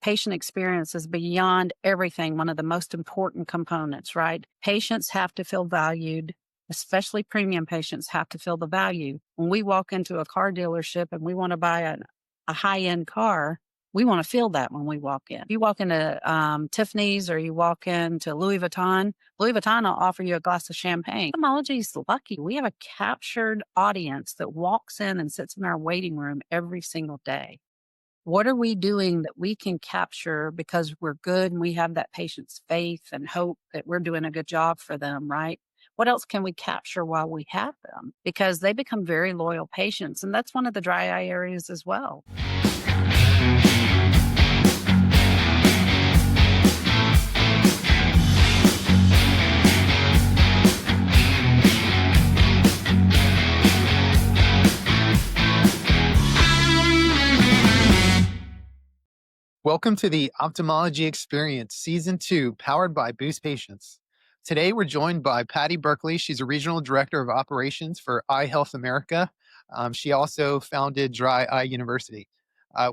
patient experience is beyond everything, one of the most important components, right? Patients have to feel valued, especially premium patients have to feel the value. When we walk into a car dealership and we want to buy a high end car, we want to feel that when we walk in. If you walk into Tiffany's or you walk into Louis Vuitton will offer you a glass of champagne. Ophthalmology is lucky. We have a captured audience that walks in and sits in our waiting room every single day. What are we doing that we can capture because we're good and we have that patient's faith and hope that we're doing a good job for them, right? What else can we capture while we have them? Because they become very loyal patients. And that's one of the dry eye areas as well. Welcome to the Ophthalmology Experience, Season 2, powered by Boost Patients. Today, we're joined by Patti Barkey. She's a Regional Director of Operations for Eye Health America. She also founded Dry Eye University.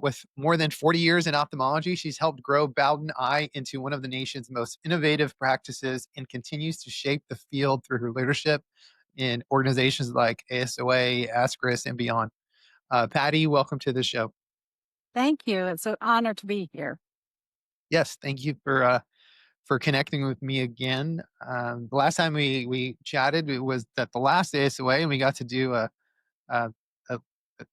With more than 40 years in ophthalmology, she's helped grow Bowden Eye into one of the nation's most innovative practices and continues to shape the field through her leadership in organizations like ASOA, ASCRS, and beyond. Patti, welcome to the show. Thank you. It's an honor to be here. Yes, thank you for connecting with me again. The last time we chatted, it was at the last ASOA, and we got to do a, a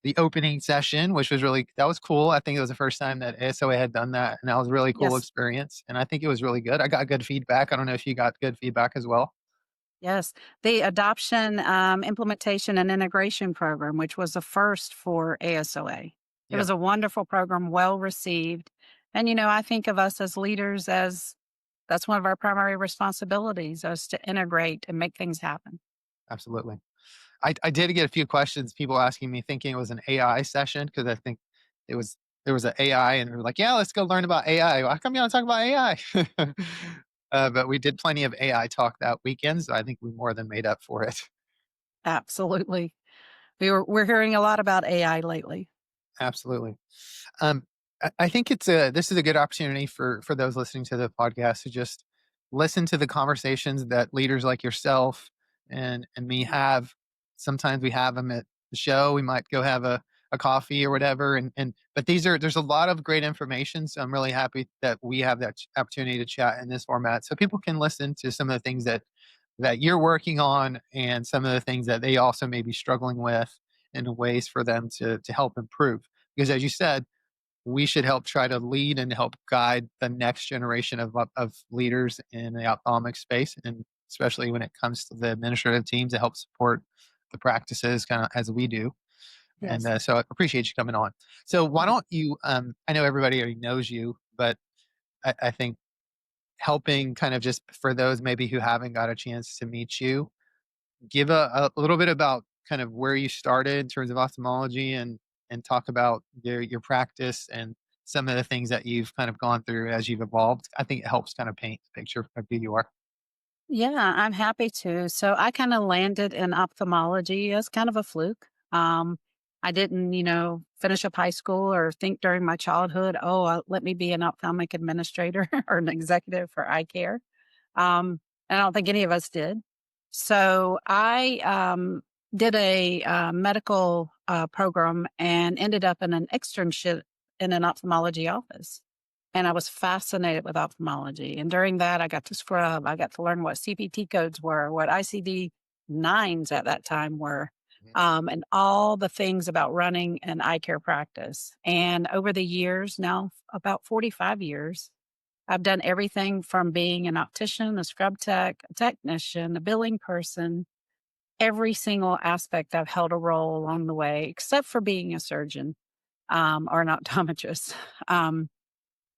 the opening session, which was that was cool. I think it was the first time that ASOA had done that, and that was a really cool Yes. experience. And I think it was really good. I got good feedback. I don't know if you got good feedback as well. Yes, the adoption, implementation, and integration program, which was the first for ASOA. It Yeah, was a wonderful program, well received. And, I think of us as leaders as that's one of our primary responsibilities is to integrate and make things happen. absolutely. I did get a few questions, people asking me, thinking it was an AI session because I think it was there was an AI, and we were like, "Yeah, let's go learn about AI." How come you don't talk about AI? But we did plenty of AI talk that weekend, so I think we more than made up for it. Absolutely. We're hearing a lot about AI lately. Absolutely. Um, I think this is a good opportunity for those listening to the podcast to just listen to the conversations that leaders like yourself and me have. Sometimes we have them at the show. We might go have a coffee or whatever. And but there's a lot of great information. So I'm really happy that we have that opportunity to chat in this format, so people can listen to some of the things that you're working on and some of the things that they also may be struggling with, and ways for them to help improve. Because as you said, we should help try to lead and help guide the next generation of leaders in the ophthalmic space, and especially when it comes to the administrative teams to help support the practices kind of as we do. And Yes. so I appreciate you coming on. So why don't you, I know everybody already knows you, but I think helping kind of just for those maybe who haven't got a chance to meet you, give a little bit about kind of where you started in terms of ophthalmology, and talk about your practice and some of the things that you've kind of gone through as you've evolved. I think it helps kind of paint the picture of who you are. Yeah, I'm happy to. So I kind of landed in ophthalmology as kind of a fluke. I didn't, finish up high school or think during my childhood, oh, let me be an ophthalmic administrator or an executive for eye care. And I don't think any of us did. So I did a medical program and ended up in an externship in an ophthalmology office. And I was fascinated with ophthalmology. And during that, I got to scrub. I got to learn what CPT codes were, what ICD nines at that time were, Mhm. and all the things about running an eye care practice. And over the years, now about 45 years, I've done everything from being an optician, a scrub tech, a technician, a billing person. Every single aspect I've held a role along the way, except for being a surgeon or an optometrist. Um,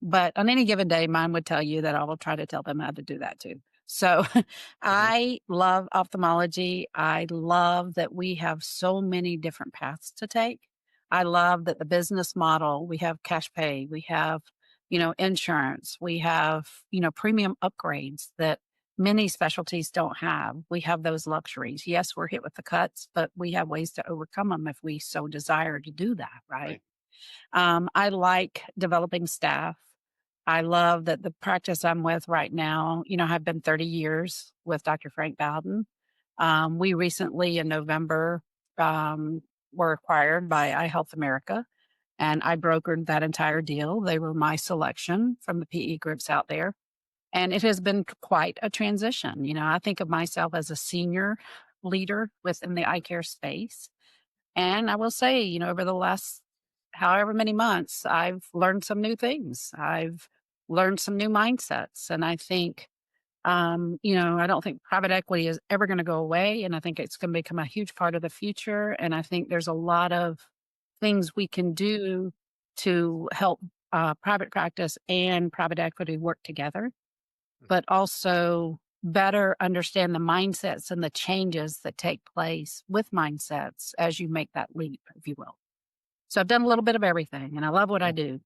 but on any given day, mine would tell you that I will try to tell them how to do that too. So Mhm. I love ophthalmology. I love that we have so many different paths to take. I love that the business model, we have cash pay, we have, insurance, we have, premium upgrades that many specialties don't have. We have those luxuries. Yes, we're hit with the cuts, but we have ways to overcome them if we so desire to do that, right? Right. I like developing staff. I love that the practice I'm with right now, I've been 30 years with Dr. Frank Bowden. We recently in November um, were acquired by iHealth America, and I brokered that entire deal. They were my selection from the PE groups out there. And it has been quite a transition. I think of myself as a senior leader within the eye care space. And I will say, over the last however many months, I've learned some new things. I've learned some new mindsets. And I think, I don't think private equity is ever going to go away. And I think it's going to become a huge part of the future. And I think there's a lot of things we can do to help private practice and private equity work together, but also better understand the mindsets and the changes that take place with mindsets as you make that leap, if you will. So I've done a little bit of everything and I love what I Yeah. do.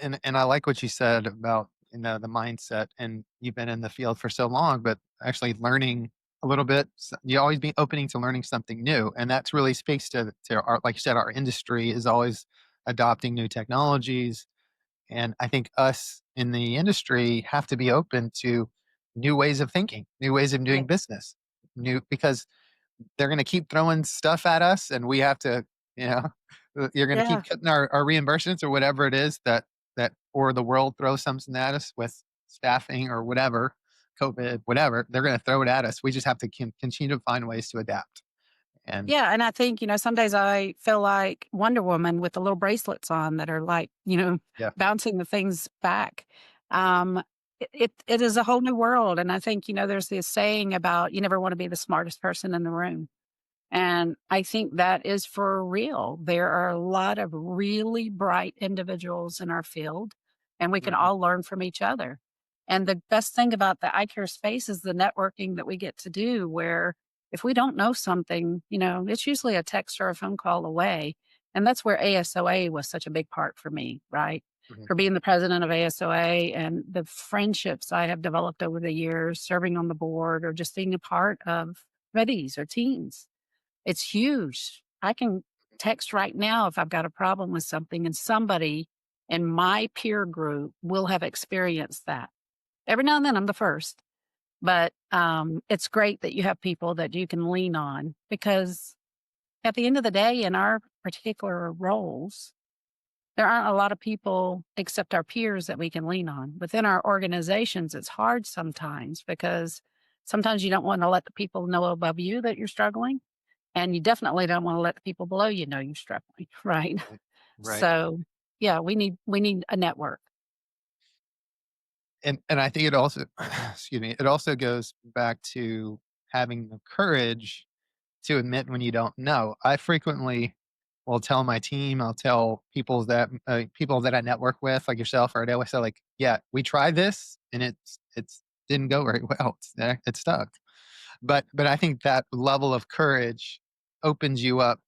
And I like what you said about, the mindset, and you've been in the field for so long, but actually learning a little bit, you always be opening to learning something new. And that's really speaks to our, like you said, our industry is always adopting new technologies. And I think us in the industry have to be open to new ways of thinking, new ways of doing Right. business, new because they're going to keep throwing stuff at us, and we have to, you know, you're going to Yeah. keep cutting our reimbursements or whatever it is or the world throws something at us with staffing or whatever, COVID, whatever, they're going to throw it at us. We just have to continue to find ways to adapt. And Yeah. And I think, some days I feel like Wonder Woman with the little bracelets on that are like, yeah, bouncing the things back. Um, it is a whole new world. And I think, there's this saying about you never want to be the smartest person in the room. And I think that is for real. There are a lot of really bright individuals in our field, and we can mhm, all learn from each other. And the best thing about the eye care space is the networking that we get to do, where if we don't know something, it's usually a text or a phone call away. And that's where ASOA was such a big part for me, right? mhm. For being the president of ASOA and the friendships I have developed over the years, serving on the board or just being a part of committees or teams, it's huge. I can text right now if I've got a problem with something, and somebody in my peer group will have experienced that. Every now and then I'm the first, but it's great that you have people that you can lean on because at the end of the day, in our particular roles, there aren't a lot of people except our peers that we can lean on. Within our organizations, it's hard sometimes because sometimes you don't want to let the people know above you that you're struggling, and you definitely don't wanna let the people below you know you're struggling, right? Right, right. So, yeah, we need a network. And I think it also excuse me, it also goes back to having the courage to admit when you don't know. I frequently will tell my team, I'll tell people that I network with, like yourself, or I always say, like, "Yeah, we tried this and it's didn't go very well. It stuck." But I think that level of courage opens you up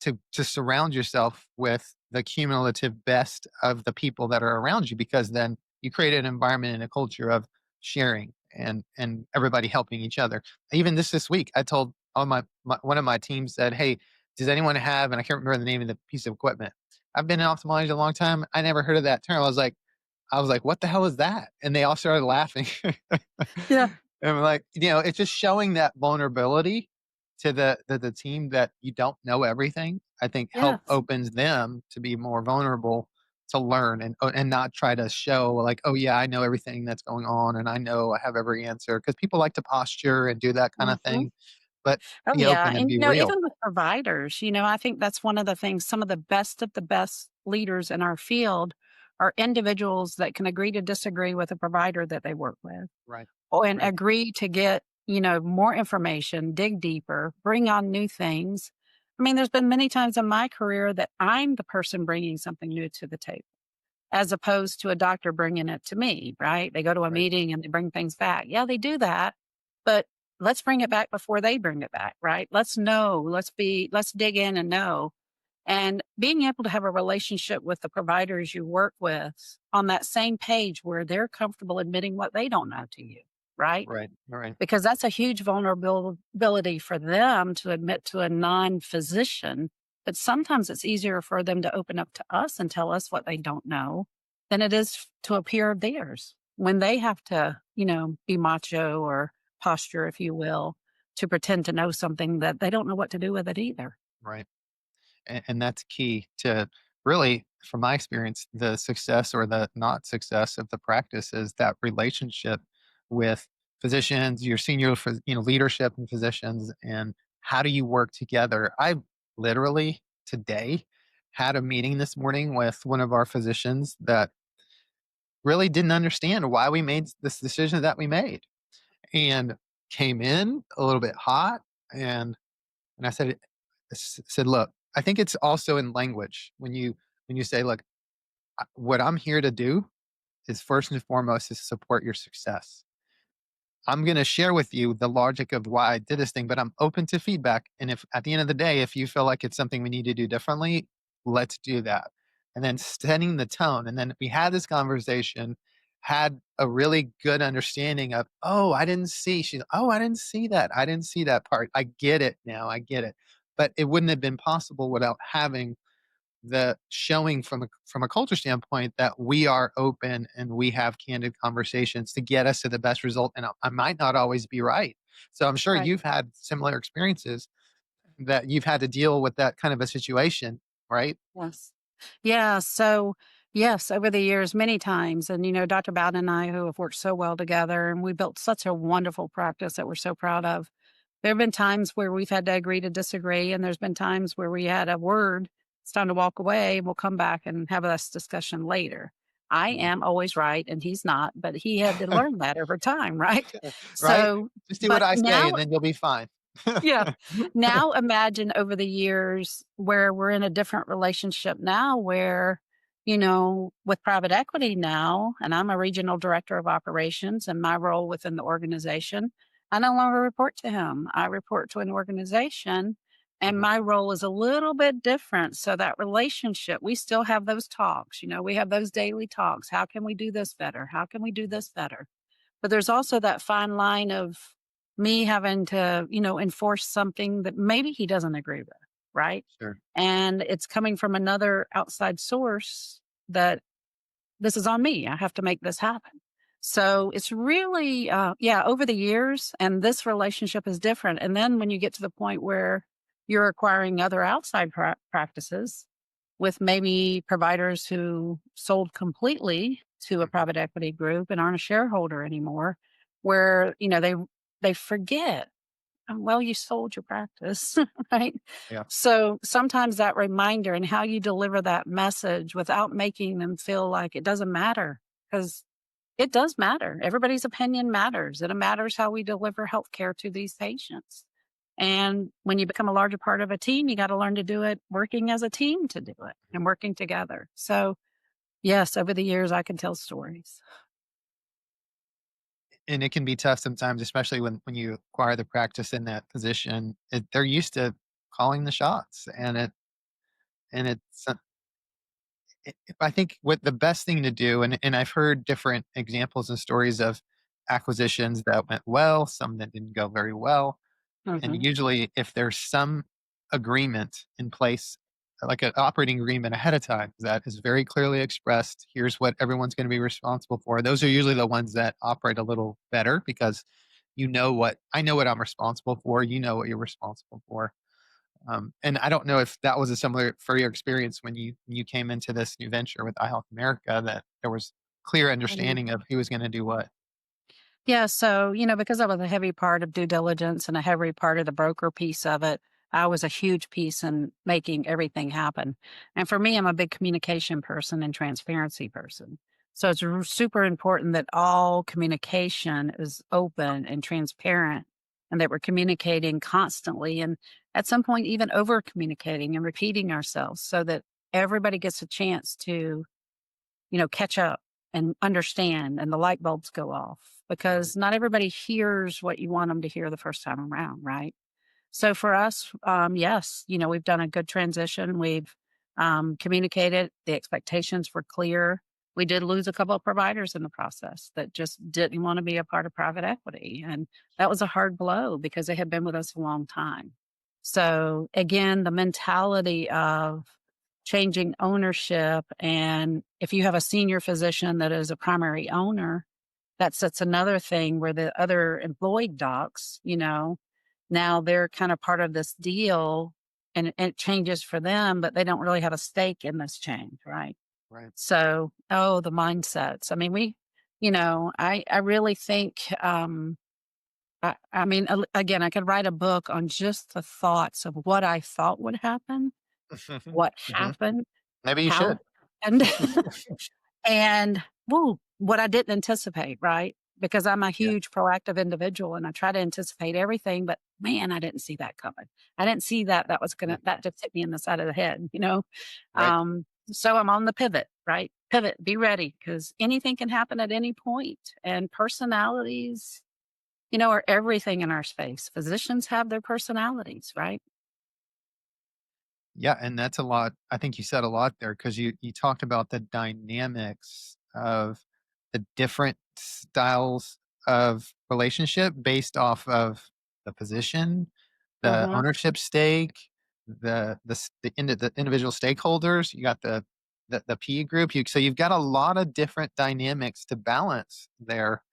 to surround yourself with the cumulative best of the people that are around you, because then you create an environment and a culture of sharing and everybody helping each other. Even this week I told all my one of my team said, "Hey, does anyone have," and I can't remember the name of the piece of equipment. I've been in ophthalmology a long time. I never heard of that term. I was like, "What the hell is that?" And they all started laughing. Yeah. And I'm like, it's just showing that vulnerability to the team that you don't know everything, I think help Yes. opens them to be more vulnerable to learn and not try to show like, "Oh yeah, I know everything that's going on and I know I have every answer," because people like to posture and do that kind of Mhm. thing. But Oh, be yeah, open and and, be real. even with providers, I think that's one of the things some of the best leaders in our field are individuals that can agree to disagree with a provider that they work with, Right. and Right. agree to get, more information, dig deeper, bring on new things. I mean, there's been many times in my career that I'm the person bringing something new to the table, as opposed to a doctor bringing it to me, right? They go to a Right. meeting and they bring things back. Yeah, they do that, but let's bring it back before they bring it back, right? Let's know, let's dig in and know. And being able to have a relationship with the providers you work with on that same page where they're comfortable admitting what they don't know to you, right? Right. Right. Because that's a huge vulnerability for them to admit to a non physician. But sometimes it's easier for them to open up to us and tell us what they don't know than it is to a peer of theirs when they have to, be macho or posture, if you will, to pretend to know something that they don't know what to do with it either. Right. And that's key to really, from my experience, the success or the not success of the practice is that relationship with physicians, your senior, leadership and physicians, and how do you work together? I literally today had a meeting this morning with one of our physicians that really didn't understand why we made this decision that we made, and came in a little bit hot, and I said, "Look, I think it's also in language when you say, look, what I'm here to do is first and foremost is support your success. I'm going to share with you the logic of why I did this thing, but I'm open to feedback. And if at the end of the day, if you feel like it's something we need to do differently, let's do that." And then setting the tone. And then we had this conversation, had a really good understanding of, oh, I didn't see. Oh, I didn't see that. I didn't see that part. I get it now. I get it. But it wouldn't have been possible without having the showing from a culture standpoint that we are open and we have candid conversations to get us to the best result. And I might not always be right. So I'm sure Right. you've had similar experiences that you've had to deal with that kind of a situation, right? Yes. Yeah. So, yes, over the years, many times. And, Dr. Bowden and I, who have worked so well together, and we built such a wonderful practice that we're so proud of. There have been times where we've had to agree to disagree, and there's been times where we had a word, it's time to walk away. We'll come back and have this discussion later. I Mhm. am always right, and he's not, but he had to learn that over time, right? Right? So, Just do what but I say now and then you'll be fine. yeah. Now imagine over the years where we're in a different relationship now where, with private equity now, and I'm a regional director of operations and my role within the organization, I no longer report to him. I report to an organization and Mhm. my role is a little bit different. So that relationship, we still have those talks, we have those daily talks. How can we do this better? How can we do this better? But there's also that fine line of me having to, enforce something that maybe he doesn't agree with, right? Sure. And it's coming from another outside source that this is on me. I have to make this happen. So it's really, yeah, over the years, and this relationship is different. And then when you get to the point where you're acquiring other outside practices with maybe providers who sold completely to a Mhm. private equity group and aren't a shareholder anymore, where they forget, "Oh, well, you sold your practice," right? Yeah. So sometimes that reminder and how you deliver that message without making them feel like it doesn't matter, because it does matter. Everybody's opinion matters. And it matters how we deliver healthcare to these patients. And when you become a larger part of a team, you got to learn to do it working as a team to do it and working together. So, yes, over the years, I can tell stories. And it can be tough sometimes, especially when you acquire the practice in that position. They're used to calling the shots, and it's I think what the best thing to do, and I've heard different examples and stories of acquisitions that went well, some that didn't go very well. And Hmm. usually, if there's some agreement in place, like an operating agreement ahead of time that is very clearly expressed, here's what everyone's going to be responsible for. Those are usually the ones that operate a little better because what I know what I'm responsible for. You know what you're responsible for. And I don't know if that was a similar for your experience when you came into this new venture with iHealth America, that there was clear understanding of who was going to do what. Yeah, so, because I was a heavy part of due diligence and a heavy part of the broker piece of it, I was a huge piece in making everything happen. And for me, I'm a big communication person and transparency person. So it's super important that all communication is open and transparent and that we're communicating constantly and at some point even over communicating and repeating ourselves so that everybody gets a chance to catch up and understand and the light bulbs go off Right. because not everybody hears what you want them to hear the first time around, right? So for us, yes, we've done a good transition. We've communicated, the expectations were clear. We did lose a couple of providers in the process that just didn't want to be a part of private equity. And that was a hard blow because they had been with us a long time. So again, the mentality of changing ownership. And if you have a senior physician that is a primary owner, that's another thing where the other employed docs, now they're kind of part of this deal and it changes for them, but they don't really have a stake in this change, right? Right. So, oh, the mindsets. I mean, I really think, I mean, again, I could write a book on just the thoughts of what I thought would happen, what Mhm. happened, Maybe you how should. it happened, and woo, what I didn't anticipate, right? Because I'm a Yeah. huge proactive individual and I try to anticipate everything, but man, I didn't see that coming. I didn't see Yeah. that just hit me in the side of the head. Right. So I'm on the pivot, right? Pivot, be ready because anything can happen at any point. And personalities, are everything in our space. Physicians have their personalities, right? Yeah, and that's a lot. I think you said a lot there because you talked about the dynamics of the different styles of relationship based off of the position, the Uh-huh. ownership stake, the individual stakeholders. You got the P group. So you've got a lot of different dynamics to balance there.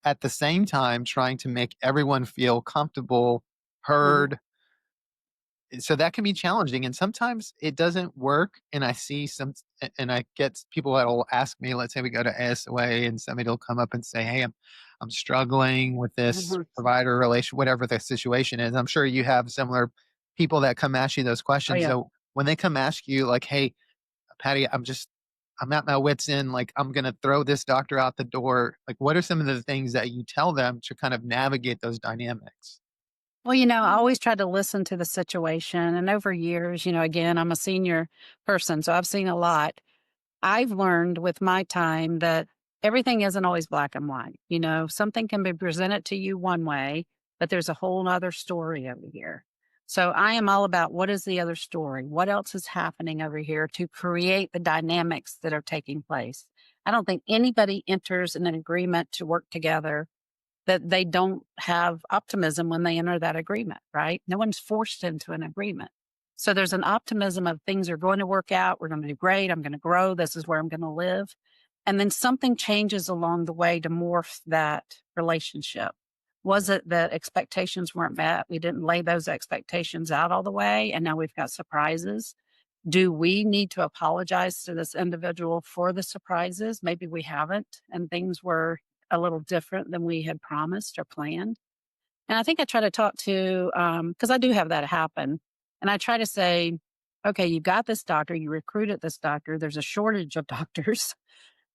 At the same time, trying to make everyone feel comfortable, Mhm. heard, so that can be challenging and sometimes it doesn't work and I see and I get people that'll ask me, let's say we go to ASOA and somebody will come up and say, hey, I'm struggling with this Mhm. provider relation, whatever the situation is. I'm sure you have similar people that come ask you those Oh, questions. yeah. So when they come ask you like, hey, Patty, I'm at my wits end, like I'm gonna throw this doctor out the door, like what are some of the things that you tell them to kind of navigate those dynamics? Well, I always try to listen to the situation. And over years, again, I'm a senior person, so I've seen a lot. I've learned with my time that everything isn't always black and white. Something can be presented to you one way, but there's a whole other story over here. So I am all about what is the other story? What else is happening over here to create the dynamics that are taking place? I don't think anybody enters in an agreement to work together that they don't have optimism when they enter that agreement, right? No one's forced into an agreement. So there's an optimism of things are going to work out. We're going to do great. I'm going to grow. This is where I'm going to live. And then something changes along the way to morph that relationship. Was Mhm. it that expectations weren't met? We didn't lay those expectations out all the way. And now we've got surprises. Do we need to apologize to this individual for the surprises? Maybe we haven't, and things were a little different than we had promised or planned. And I think I try to talk to, because I do have that happen. And I try to say, okay, you got this doctor, you recruited this doctor, there's a shortage of doctors.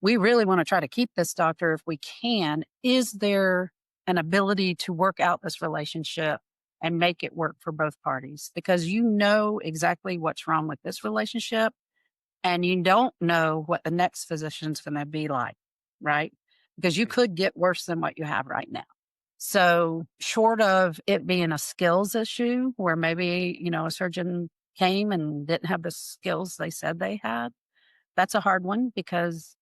We really want to try to keep this doctor if we can. Is there an ability to work out this relationship and make it work for both parties? Because you know exactly what's wrong with this relationship and you don't know what the next physician's going to be like, right? Because you Right. could get worse than what you have right now. So, short of it being a skills issue where maybe, a surgeon came and didn't have the skills they said they had, that's a hard one because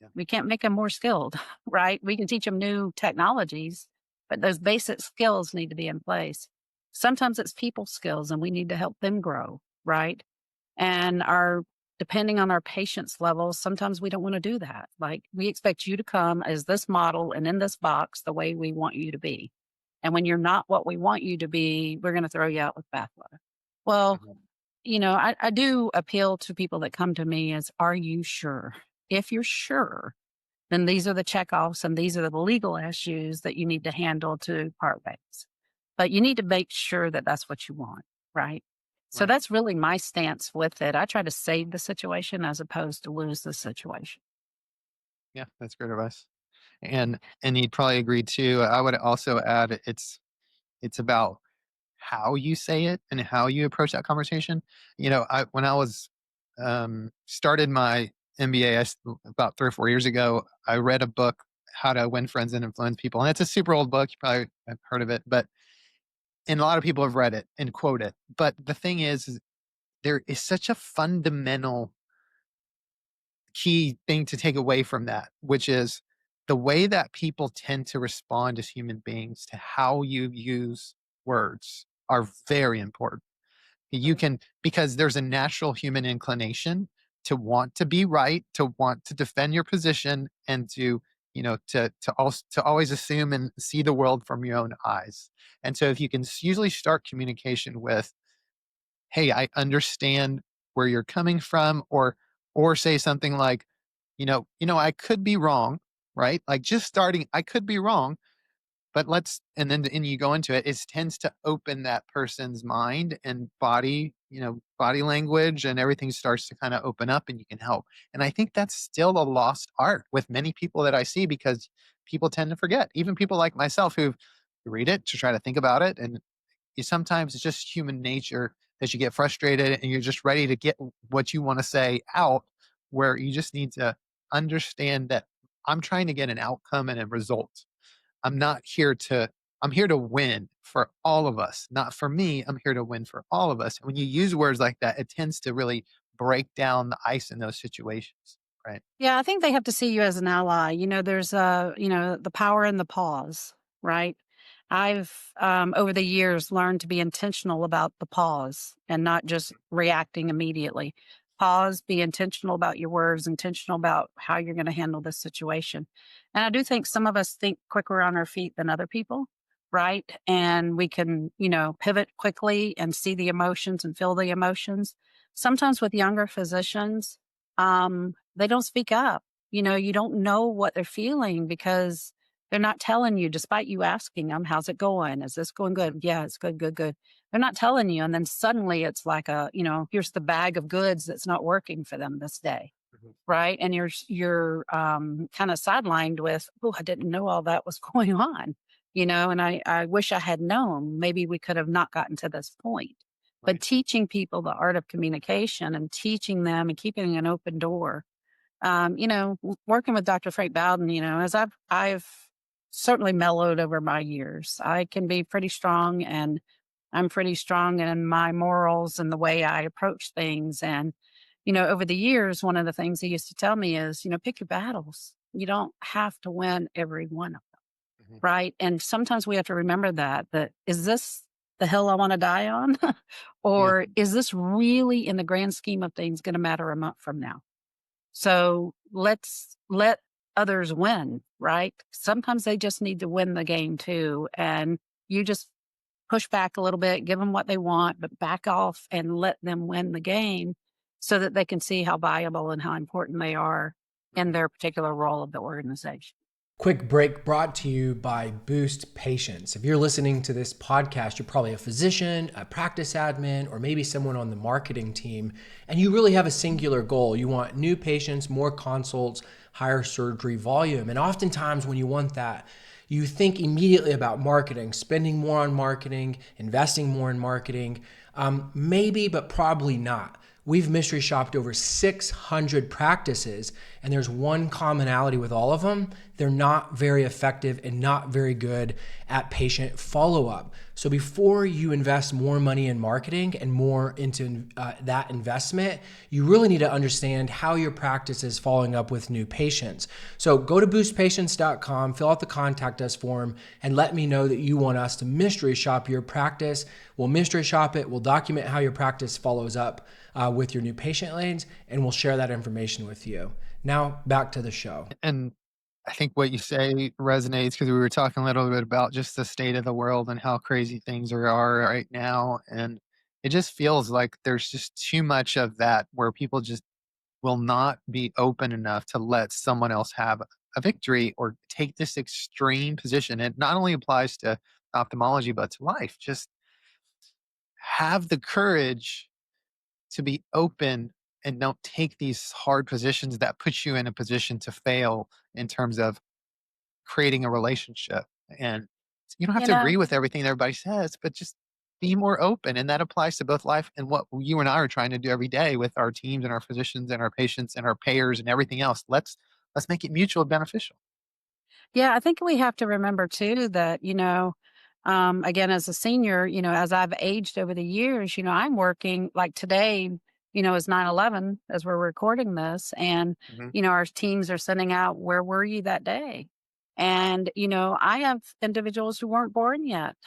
Yeah. we can't make them more skilled, right? We can teach them new technologies, but those basic skills need to be in place. Sometimes it's people skills and we need to help them grow, right? And depending on our patience levels, sometimes we don't want to do that. Like we expect you to come as this model and in this box the way we want you to be. And when you're not what we want you to be, we're going to throw you out with bathwater. Well, Mhm. I do appeal to people that come to me as, are you sure? If you're sure, then these are the checkoffs and these are the legal issues that you need to handle to part ways. But you need to make sure that that's what you want, right? So Right. that's really my stance with it. I try to save the situation as opposed to lose the situation. Yeah, that's great advice. And you'd probably agree too. I would also add it's about how you say it and how you approach that conversation. I when I was started my MBA about 3 or 4 years ago, I read a book, How to Win Friends and Influence People, and it's a super old book. You probably have heard of it, but and a lot of people have read it and quote it. But the thing is there is such a fundamental key thing to take away from that, which is the way that people tend to respond as human beings to how you use words are very important. You can, because there's a natural human inclination to want to be right, to want to defend your position, and to, also to always assume and see the world from your own eyes. And so if you can usually start communication with, "Hey, I understand where you're coming from," or say something like, I could be wrong, right? Like, just starting, "I could be wrong, but let's," and you go into it, it tends to open that person's mind and body language, and everything starts to kind of open up, and you can help. And I think that's still a lost art with many people that I see, because people tend to forget. Even people like myself who read it to try to think about it, and sometimes it's just human nature that you get frustrated and you're just ready to get what you want to say out, where you just need to understand that I'm trying to get an outcome and a result. I'm not here to I'm here to win for all of us, not for me. I'm here to win for all of us. And when you use words like that, it tends to really break down the ice in those situations, right? Yeah, I think they have to see you as an ally. There's the power in the pause, right? I've over the years learned to be intentional about the pause and not just reacting immediately. Pause, be intentional about your words, intentional about how you're going to handle this situation. And I do think some of us think quicker on our feet than other people, right? And we can, pivot quickly and see the emotions and feel the emotions. Sometimes with younger physicians, they don't speak up. You don't know what they're feeling because they're not telling you, despite you asking them, "How's it going? Is this going good?" "Yeah, it's good, good, good." They're not telling you. And then suddenly it's like here's the bag of goods that's not working for them this day. Mhm. Right. And you're kind of sidelined with, "Oh, I didn't know all that was going on." And I wish I had known. Maybe we could have not gotten to this point. But Right. teaching people the art of communication and teaching them and keeping an open door, working with Dr. Frank Bowden, as I've certainly mellowed over my years. I can be pretty strong, and I'm pretty strong in my morals and the way I approach things. And, over the years, one of the things he used to tell me is, pick your battles. You don't have to win every one of them. Mhm. Right. And sometimes we have to remember that is this the hill I want to die on? Yeah. Or is this really in the grand scheme of things going to matter a month from now? So let's let others win, right? Sometimes they just need to win the game too. And you just push back a little bit, give them what they want, but back off and let them win the game so that they can see how valuable and how important they are in Mhm. their particular role of the organization. Quick break brought to you by Boost Patients. If you're listening to this podcast, you're probably a physician, a practice admin, or maybe someone on the marketing team, and you really have a singular goal. You want new patients, more consults, higher surgery volume. And oftentimes, when you want that, you think immediately about marketing, spending more on marketing, investing more in marketing. Maybe, but probably not. We've mystery shopped over 600 practices, and there's one commonality with all of them. They're not very effective and not very good at patient follow-up. So before you invest more money in marketing and more into that investment, you really need to understand how your practice is following up with new patients. So go to boostpatients.com, fill out the contact us form, and let me know that you want us to mystery shop your practice. We'll mystery shop it. We'll document how your practice follows up with your new patient lanes, and we'll share that information with you. Now, back to the show. And I think what you say resonates, because we were talking a little bit about just the state of the world and how crazy things are right now. And it just feels like there's just too much of that, where people just will not be open enough to let someone else have a victory or take this extreme position. It not only applies to ophthalmology, but to life. Just have the courage to be open and don't take these hard positions that put you in a position to fail in terms of creating a relationship. And you don't have You to agree know, with everything everybody says, but just be more open. And that applies to both life and what you and I are trying to do every day with our teams and our physicians and our patients and our payers and everything else. Let's make it mutually beneficial. yeah, I think we have to remember too that, again, as a senior, as I've aged over the years, I'm working like today, is 9/11 as we're recording this. And, Mhm. our teams are sending out, "Where were you that day?" And, I have individuals who weren't born yet,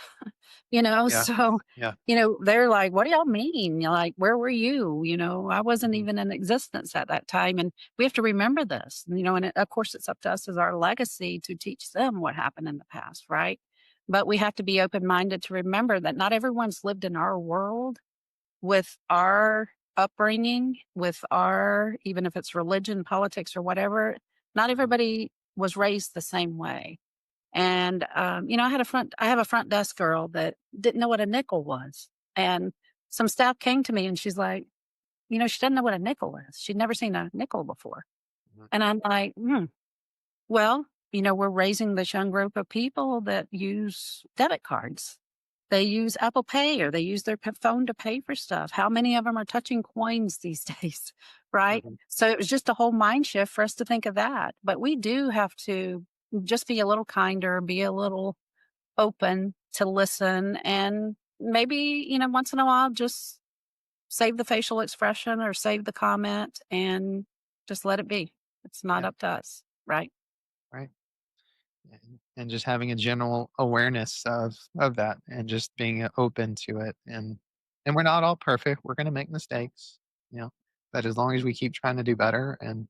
Yeah. so, Yeah. they're like, what do y'all mean? You're like, where were you? I wasn't Mhm. even in existence at that time. And we have to remember this, and of course, it's up to us as our legacy to teach them what happened in the past, right? But we have to be open minded to remember that not everyone's lived in our world with our upbringing, with our, even if it's religion, politics, or whatever, not Mhm. everybody was raised the same way. And, I have a front desk girl that didn't know what a nickel was. And some staff came to me and she's like, she doesn't know what a nickel is. She'd never seen a nickel before. Mhm. And I'm like, well, we're raising this young group of people that use debit cards. They use Apple Pay or they use their phone to pay for stuff. How many of them are touching coins these days? Right. Mhm. So it was just a whole mind shift for us to think of that. But we do have to just be a little kinder, be a little open to listen. And maybe, once in a while, just save the facial expression or save the comment and just let it be. It's not Yeah. up to us. Right. Right. And just having a general awareness of that and just being open to it, and we're not all perfect. We're going to make mistakes, you know, but as long as we keep trying to do better, and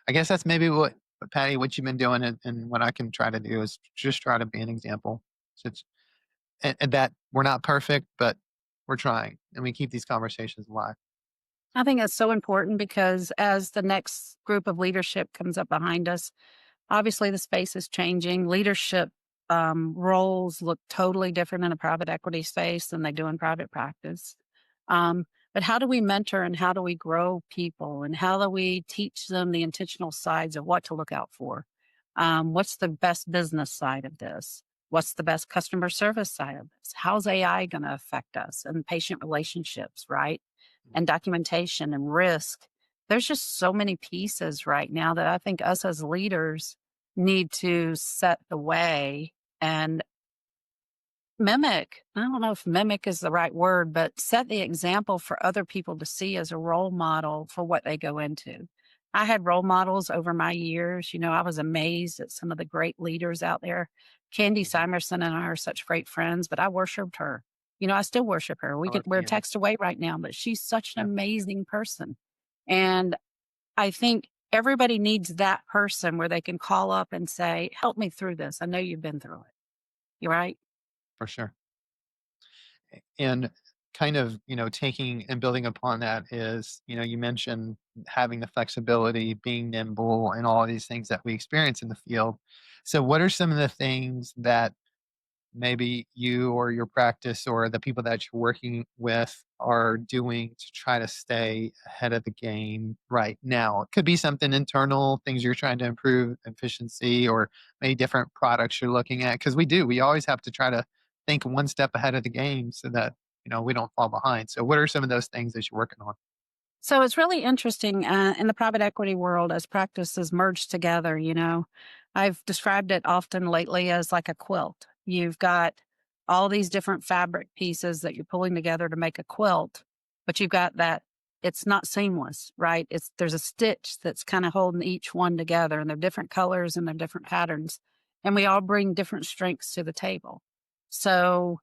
I guess that's maybe what Patty, what you've been doing, and what I can try to do is just try to be an example. So it's, and that we're not perfect, but we're trying, and we keep these conversations alive. I think it's so important because as the next group of leadership comes up behind us, obviously the space is changing. Leadership roles look totally different in a private equity space than they do in private practice. But how do we mentor and how do we grow people and how do we teach them the intentional sides of what to look out for? What's the best business side of this? What's the best customer service side of this? How's AI going to affect us and patient relationships, right? And documentation and risk. There's just so many pieces right now that I think us as leaders need to set the way and mimic. I don't know if mimic is the right word, but set the example for other people to see as a role model for what they go into. I had role models over my years. I was amazed at some of the great leaders out there. Candy Mhm. Simerson and I are such great friends, but I worshiped her. I still worship her. I love We're Candy. text away right now, but she's such an Yeah. amazing person. And I think everybody needs that person where they can call up and say, help me through this. I know you've been through it. You're right. For sure. And kind of, taking and building upon that is, you mentioned having the flexibility, being nimble, and all of these things that we experience in the field. So what are some of the things that maybe you or your practice or the people that you're working with are doing to try to stay ahead of the game right now? It could be something internal, things you're trying to improve efficiency, or maybe different products you're looking at. Because we always have to try to think one step ahead of the game so that we don't fall behind. So, what are some of those things that you're working on? So it's really interesting in the private equity world as practices merge together. I've described it often lately as like a quilt. You've got all these different fabric pieces that you're pulling together to make a quilt, but you've got that it's not seamless, right? There's a stitch that's kind of holding each one together, and they're different colors and they're different patterns, and we all bring different strengths to the table. So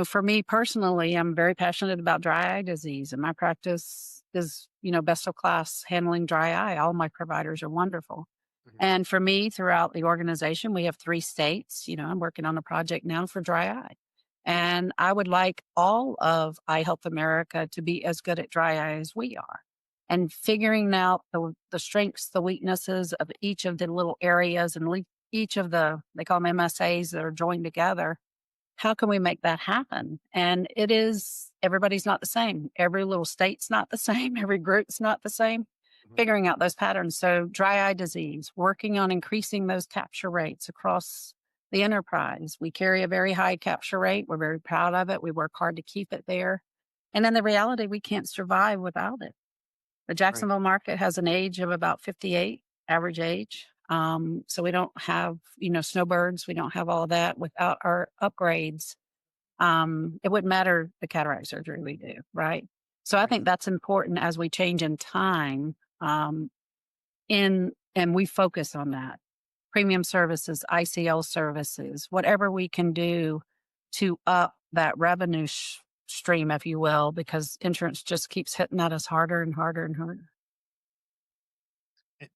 for me personally, I'm very passionate about dry eye disease, and my practice is, best of class handling dry eye. All my providers are wonderful. Mhm. And for me, throughout the organization, we have 3 states. I'm working on a project now for dry eye. And I would like all of Eye Health America to be as good at dry eye as we are. And figuring out the strengths, the weaknesses of each of the little areas and each of they call them MSAs that are joined together, how can we make that happen? And everybody's not the same. Every little state's not the same. Every group's not the same. Mhm. Figuring out those patterns. So, dry eye disease, working on increasing those capture rates across the enterprise. We carry a very high capture rate. We're very proud of it. We work hard to keep it there. And in the reality, we can't survive without it. The Right. Jacksonville market has an age of about 58, average age. So we don't have, snowbirds. We don't have all of that without our upgrades. It wouldn't matter the cataract surgery we do, right? So I Right. think that's important as we change in time. And we focus on that. premium services, ICL services, whatever we can do to up that revenue stream, if you will, because insurance just keeps hitting at us harder and harder and harder.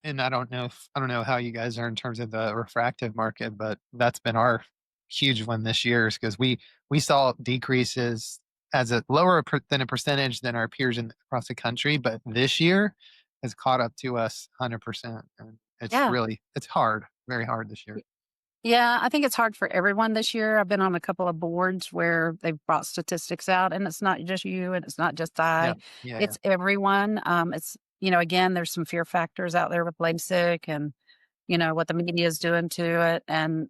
And I don't know how you guys are in terms of the refractive market, but that's been our huge one this year is because we saw decreases as a lower than a percentage than our peers across the country, but this year has caught up to us 100%. And Yeah. it's hard, very hard this year. Yeah, I think it's hard for everyone this year. I've been on a couple of boards where they've brought statistics out, and it's not just you and it's not just Yeah. I, Yeah. it's everyone. Again, there's some fear factors out there with LASIK and, what the media is doing to it. And,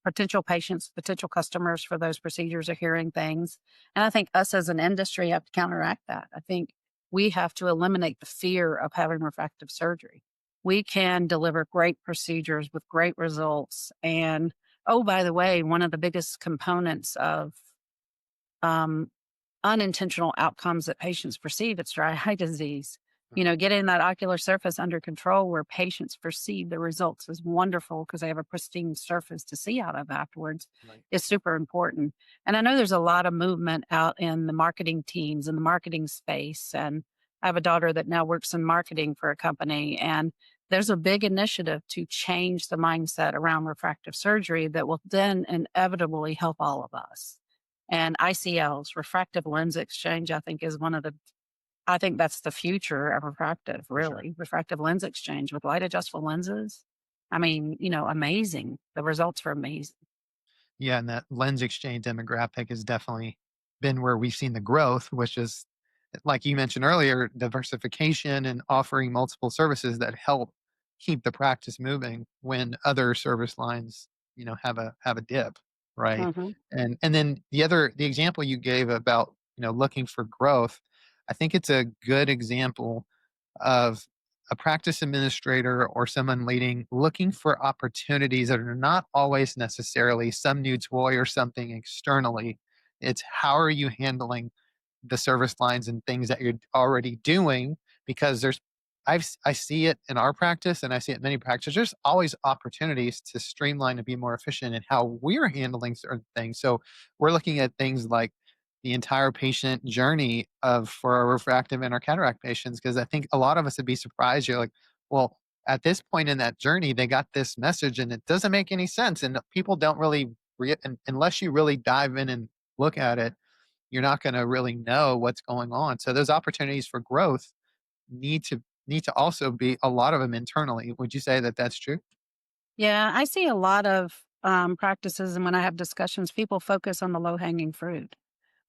potential patients, potential customers for those procedures are hearing things. And I think us as an industry have to counteract that. I think we have to eliminate the fear of having refractive surgery. We can deliver great procedures with great results. And, oh, by the way, one of the biggest components of um, unintentional outcomes that patients perceive, it's dry eye disease. Getting that ocular surface under control where patients perceive the results is wonderful because they have a pristine surface to see out of afterwards Right. is super important. And I know there's a lot of movement out in the marketing teams and the marketing space. And I have a daughter that now works in marketing for a company. And there's a big initiative to change the mindset around refractive surgery that will then inevitably help all of us. And ICLs, refractive lens exchange, I think that's the future of refractive, For sure. really. Refractive lens exchange with light adjustable lenses. I mean, amazing. The results are amazing. Yeah, and that lens exchange demographic has definitely been where we've seen the growth, which is, like you mentioned earlier, diversification and offering multiple services that help keep the practice moving when other service lines, have a dip, right? Hmm. And then the example you gave about, looking for growth, I think it's a good example of a practice administrator or someone leading looking for opportunities that are not always necessarily some new toy or something externally. It's how are you handling the service lines and things that you're already doing because I see it in our practice and I see it in many practices. There's always opportunities to streamline and be more efficient in how we're handling certain things. So we're looking at things like the entire patient journey of for our refractive and our cataract patients because I think a lot of us would be surprised. You're like, well, at this point in that journey, they got this message and it doesn't make any sense, and people don't really unless you really dive in and look at it, you're not going to really know what's going on. So those opportunities for growth need to also be a lot of them internally. Would you say that that's true? Yeah, I see a lot of practices, and when I have discussions, people focus on the low hanging fruit.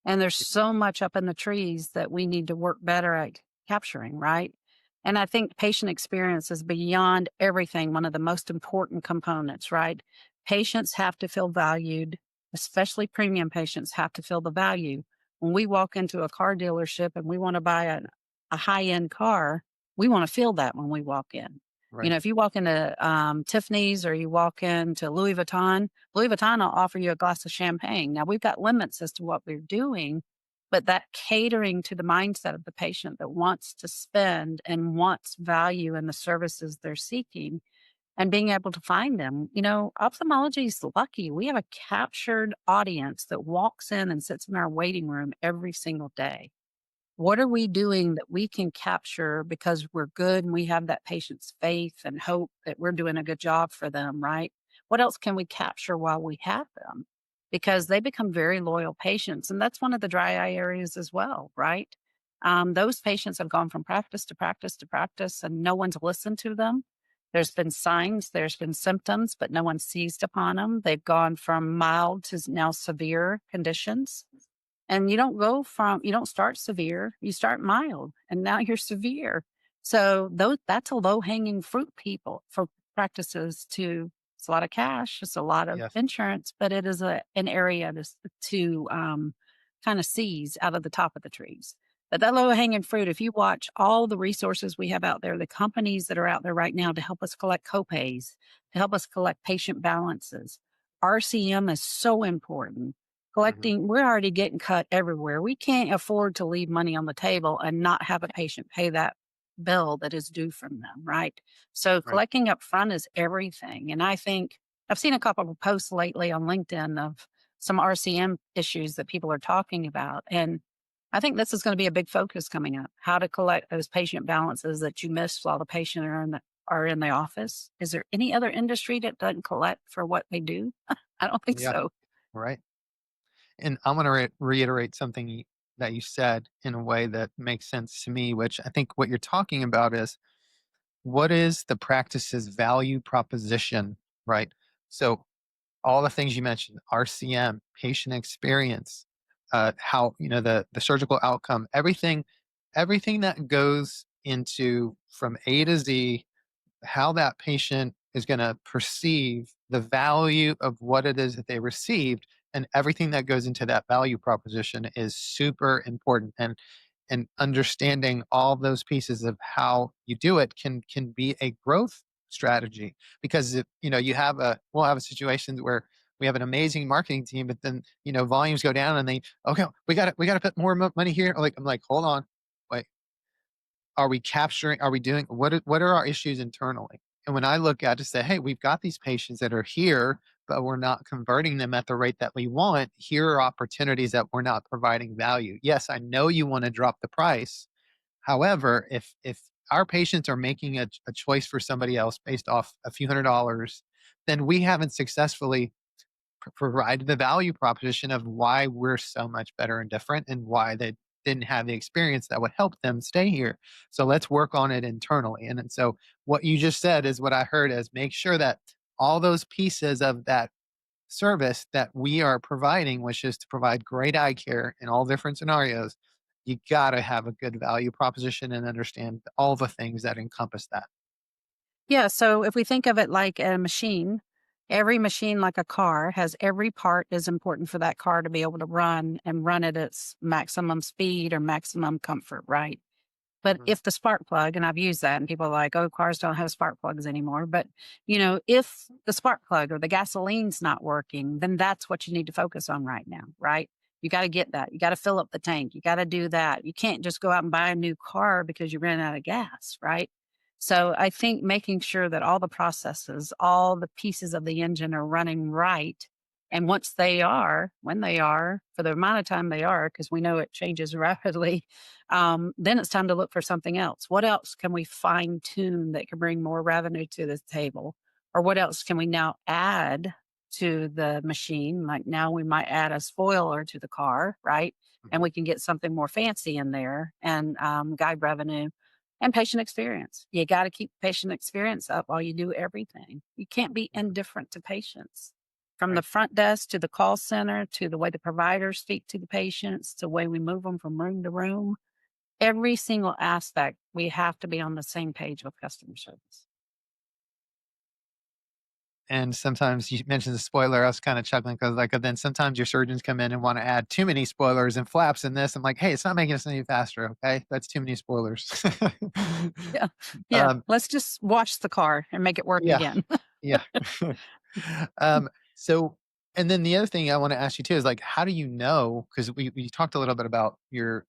And there's so much up in the trees that we need to work better at capturing, right? And I think patient experience is beyond everything, one of the most important components, right? Patients have to feel valued, especially premium patients have to feel the value. When we walk into a car dealership and we want to buy a high end car, we want to feel that when we walk in. Right. If you walk into Tiffany's or you walk into Louis Vuitton will offer you a glass of champagne. Now, we've got limits as to what we're doing, but that catering to the mindset of the patient that wants to spend and wants value in the services they're seeking and being able to find them. Ophthalmology is lucky. We have a captured audience that walks in and sits in our waiting room every single day. What are we doing that we can capture because we're good and we have that patient's faith and hope that we're doing a good job for them, right? What else can we capture while we have them? Because they become very loyal patients. And that's one of the dry eye areas as well, right? Those patients have gone from practice to practice to practice and no one's listened to them. There's been signs, there's been symptoms, but no one seized upon them. They've gone from mild to now severe conditions. And you don't start severe, you start mild, and now you're severe. So that's a low hanging fruit people for practices to, it's a lot of cash, it's a lot of Yes. insurance, but it is an area to kind of seize out of the top of the trees. But that low hanging fruit, if you watch all the resources we have out there, the companies that are out there right now to help us collect copays, to help us collect patient balances, RCM is so important Mhm. collecting. We're already getting cut everywhere. We can't afford to leave money on the table and not have a patient pay that bill that is due from them, right? So Right. collecting up front is everything. And I think I've seen a couple of posts lately on LinkedIn of some RCM issues that people are talking about. And I think this is going to be a big focus coming up, how to collect those patient balances that you missed while the patient are in the office. Is there any other industry that doesn't collect for what they do? I don't think Yeah. so. Right. And I'm going to reiterate something that you said in a way that makes sense to me, which I think what you're talking about is what is the practice's value proposition, right? So all the things you mentioned, RCM, patient experience, how the surgical outcome, everything that goes into from A to Z, how that patient is going to perceive the value of what it is that they received, and everything that goes into that value proposition is super important. And understanding all those pieces of how you do it can be a growth strategy, because if you have a we'll have a situation where we have an amazing marketing team, but then volumes go down and they, okay, we got to put more money here. Like, I'm like, hold on, wait, are we capturing, are we doing, what are our issues internally? And when I look at to say, hey, we've got these patients that are here, but we're not converting them at the rate that we want. Here are opportunities that we're not providing value. Yes, I know you want to drop the price. However, if our patients are making a choice for somebody else based off a few $100s, then we haven't successfully provide the value proposition of why we're so much better and different, and why they didn't have the experience that would help them stay here. So let's work on it internally. And so what you just said is what I heard, as make sure that all those pieces of that service that we are providing, which is to provide great eye care in all different scenarios, you got to have a good value proposition and understand all the things that encompass that. Yeah, so if we think of it like a machine, every machine, like a car, has every part is important for that car to be able to run and run at its maximum speed or maximum comfort, right? But Mhm. if the spark plug, and I've used that, and people are like, oh, cars don't have spark plugs anymore. But, if the spark plug or the gasoline's not working, then that's what you need to focus on right now, right? You got to get that. You got to fill up the tank. You got to do that. You can't just go out and buy a new car because you ran out of gas, right? So I think making sure that all the processes, all the pieces of the engine are running right. And once they are, when they are, for the amount of time they are, because we know it changes rapidly, then it's time to look for something else. What else can we fine tune that can bring more revenue to the table? Or what else can we now add to the machine? Like now we might add a spoiler to the car, right? And Mhm. we can get something more fancy in there and guide revenue and patient experience. You got to keep patient experience up while you do everything. You can't be Mhm. indifferent to patients. From the Right. front desk to the call center to the way the providers speak to the patients to the way we move them from room to room, every single aspect, we have to be on the same page with customer service. And sometimes you mentioned the spoiler. I was kind of chuckling because, like, then sometimes your surgeons come in and want to add too many spoilers and flaps in this. I'm like, hey, it's not making us any faster. Okay, that's too many spoilers. Yeah. Yeah. um, Let's just wash the car and make it work yeah, again. yeah. So, and then the other thing I want to ask you too is, like, how do you know? Because we talked a little bit about your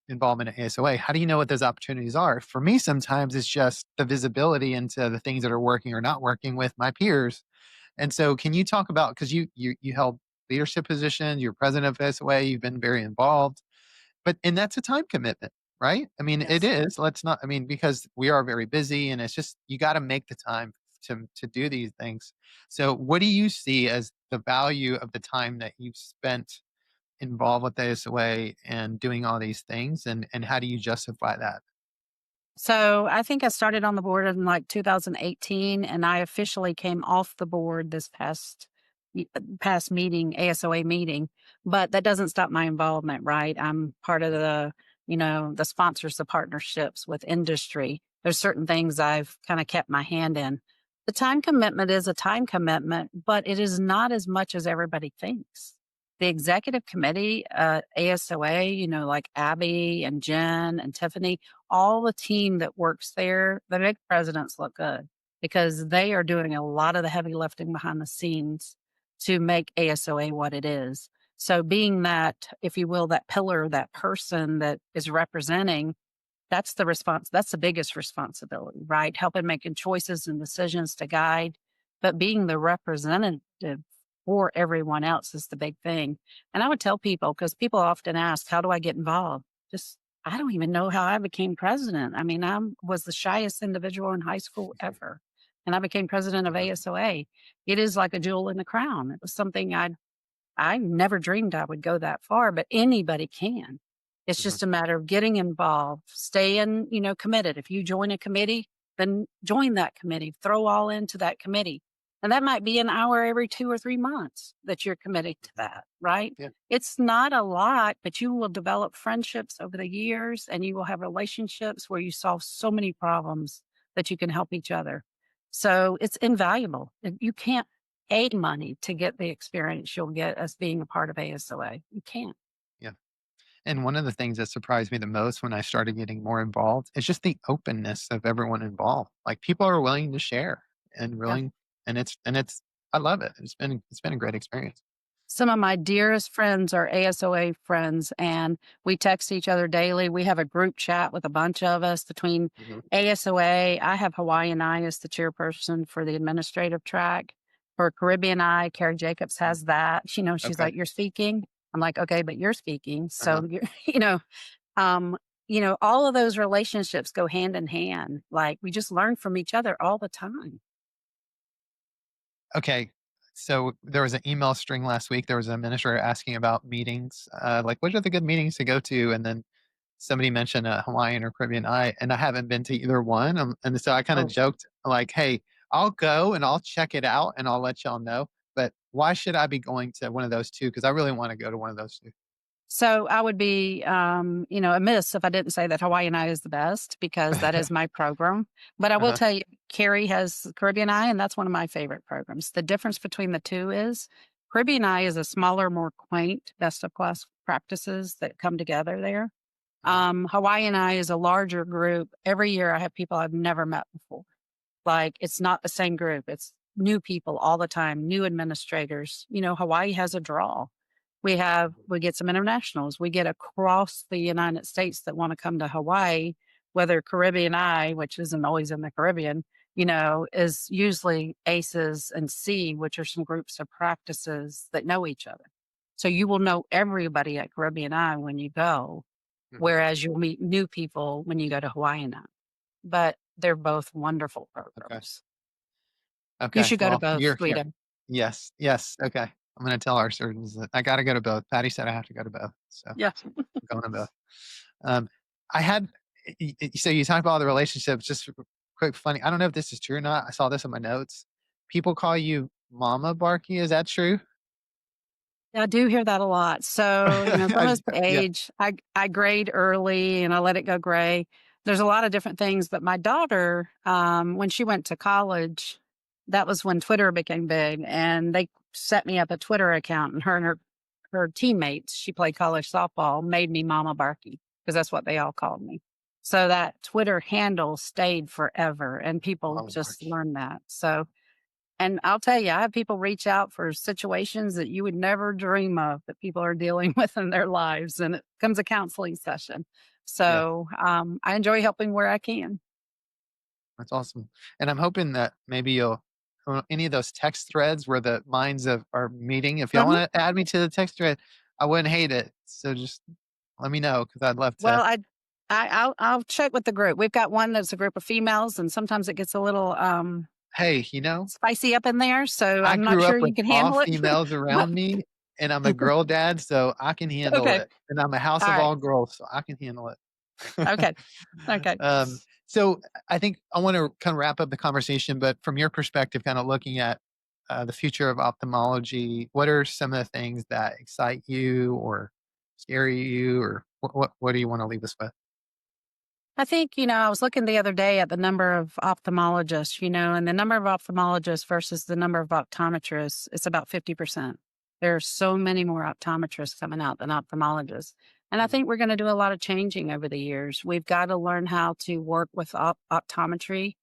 involvement at ASOA. How do you know what those opportunities are? For me, sometimes it's just the visibility into the things that are working or not working with my peers. And so, can you talk about, because you held leadership positions, you're president of ASOA, you've been very involved, and that's a time commitment, right? I mean, it Yes. is. Let's not. I mean, because we are very busy, and it's just you got to make the time to do these things. So, what do you see as the value of the time that you've spent involved with ASOA and doing all these things, and how do you justify that? So I think I started on the board in like 2018, and I officially came off the board this past meeting, ASOA meeting. But that doesn't stop my involvement, right? I'm part of the sponsors, the partnerships with industry. There's certain things I've kind of kept my hand in. The time commitment is a time commitment, but it is not as much as everybody thinks. The executive committee, ASOA, like Abby and Jen and Tiffany, all the team that works there, the big presidents look good because they are doing a lot of the heavy lifting behind the scenes to make ASOA what it is. So being that, if you will, that pillar, that person that is representing, that's the response. That's the biggest responsibility, right? Helping making choices and decisions to guide, but being the representative for everyone else is the big thing. And I would tell people, because people often ask, how do I get involved? Just, I don't even know how I became president. I mean, I was the shyest individual in high school ever. And I became president of Uh-huh. ASOA. It is like a jewel in the crown. It was something I never dreamed I would go that far, but anybody can. It's Mhm. just a matter of getting involved, staying, committed. If you join a committee, then join that committee, throw all into that committee. And that might be an hour every 2 or 3 months that you're committed to that, right? Yeah. It's not a lot, but you will develop friendships over the years and you will have relationships where you solve so many problems that you can help each other. So it's invaluable. You can't pay money to get the experience you'll get as being a part of ASOA. You can't. Yeah. And one of the things that surprised me the most when I started getting more involved is just the openness of everyone involved. Like people are willing to share and Yeah. willing, and it's I love it. It's been a great experience. Some of my dearest friends are ASOA friends, and we text each other daily. We have a group chat with a bunch of us between Mhm. ASOA. I have Hawaiian I as the chairperson for the administrative track. For Caribbean I, Carrie Jacobs Mm. has that. She's Okay. like, "You're speaking." I'm like, "Okay, but you're speaking." Uh-huh. So you're, um, all of those relationships go hand in hand. Like we just learn from each other all the time. Okay. So there was an email string last week. There was an administrator asking about meetings, like what are the good meetings to go to, and then somebody mentioned a Hawaiian or Caribbean I, and I haven't been to either one. And so I kind of Oh, joked like, "Hey, I'll go and I'll check it out and I'll let y'all know." But why should I be going to one of those two? Because I really want to go to one of those two. so I would be, amiss if I didn't say that Hawaiian Eye is the best because that is my program. But I will Uh-huh. tell you, Carrie has Caribbean Eye, and that's one of my favorite programs. The difference between the two is Caribbean Eye is a smaller, more quaint, best of class practices that come together there. Uh-huh. Hawaiian Eye is a larger group. Every year I have people I've never met before. Like, it's not the same group. It's new people all the time, new administrators. Hawaii has a draw. We get some internationals. We get across the United States that want to come to Hawaii, whether Caribbean I, which isn't always in the Caribbean, is usually ACEs and C, which are some groups of practices that know each other. So you will know everybody at Caribbean I when you go, Mhm. whereas you'll meet new people when you go to Hawaiian I. But they're both wonderful Okay. programs. You Okay. should go to Well, both, you're here. Guido. Yes. Yes. Okay. I'm going to tell our surgeons that I got to go to both. Patty said I have to go to both. So I'm Yeah. going to both. Um, I had so you talk about all the relationships. Just quick, funny. I don't know if this is true or not. I saw this in my notes. People call you Mama Barkey. Is that true? I do hear that a lot. So, some of the Yeah. age, I grade early and I let it go gray. There's a lot of different things, but my daughter, when she went to college, that was when Twitter became big, and they set me up a Twitter account, and her teammates, she played college softball, made me Mama Barkey because that's what they all called me. So that Twitter handle stayed forever, and people Mama just Barkey. learned that. So, and I'll tell you, I have people reach out for situations that you would never dream of that people are dealing with in their lives, and it becomes a counseling session. Yeah, So I enjoy helping where I can. that's awesome. And I'm hoping that maybe you'll any of those text threads where the minds of are meeting. If y'all Mhm. want to add me to the text thread, I wouldn't hate it. So just let me know because I'd love Well, to. I'll check with the group. We've got one that's a group of females, and sometimes it gets a little Hey, spicy up in there. So I I'm not grew sure up you with can all handle it. females But around me, and I'm a girl dad, so I can handle okay, it. And I'm a house all of right, all girls, so I can handle it. okay, okay. So I think I want to kind of wrap up the conversation, but from your perspective, kind of looking at the future of ophthalmology, what are some of the things that excite you or scare you, or what do you want to leave us with? I think, I was looking the other day at the number of ophthalmologists, and the number of ophthalmologists versus the number of optometrists, it's about 50%. There are so many more optometrists coming out than ophthalmologists. And I Mhm. think we're going to do a lot of changing over the years. We've got to learn how to work with optometry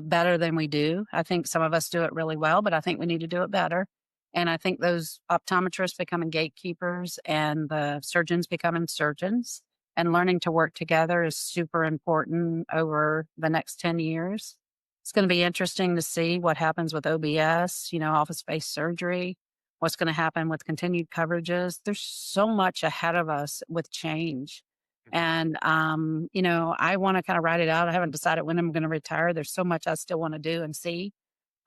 better than we do. I think some of us do it really well, but I think we need to do it better. And I think those optometrists becoming gatekeepers and the surgeons becoming surgeons. and learning to work together is super important over the next 10 years. It's going to be interesting to see what happens with OBS, office based surgery, what's going to happen with continued coverages. There's so much ahead of us with change. And, I want to kind of write it out. I haven't decided when I'm going to retire. There's so much I still want to do and see.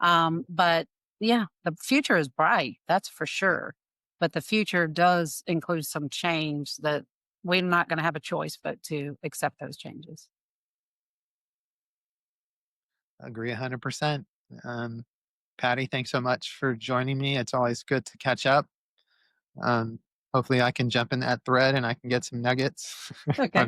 But yeah, the future is bright. That's for sure. But the future does include some change that we're not going to have a choice but to accept those changes. Agree 100%. Um, Patty, thanks so much for joining me. It's always good to catch up. Um, Hopefully, I can jump in that thread and I can get some nuggets. Okay.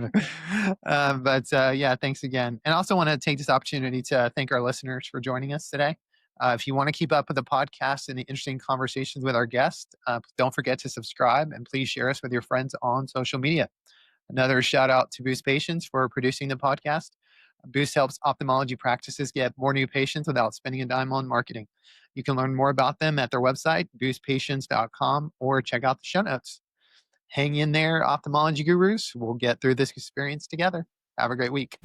But yeah, thanks again. And I also want to take this opportunity to thank our listeners for joining us today. If you want to keep up with the podcast and the interesting conversations with our guests, don't forget to subscribe and please share us with your friends on social media. Another shout out to Boost Patients for producing the podcast. Boost helps ophthalmology practices get more new patients without spending a dime on marketing. You can learn more about them at their website, boostpatients.com, or check out the show notes. Hang in there, ophthalmology gurus. We'll get through this experience together. Have a great week.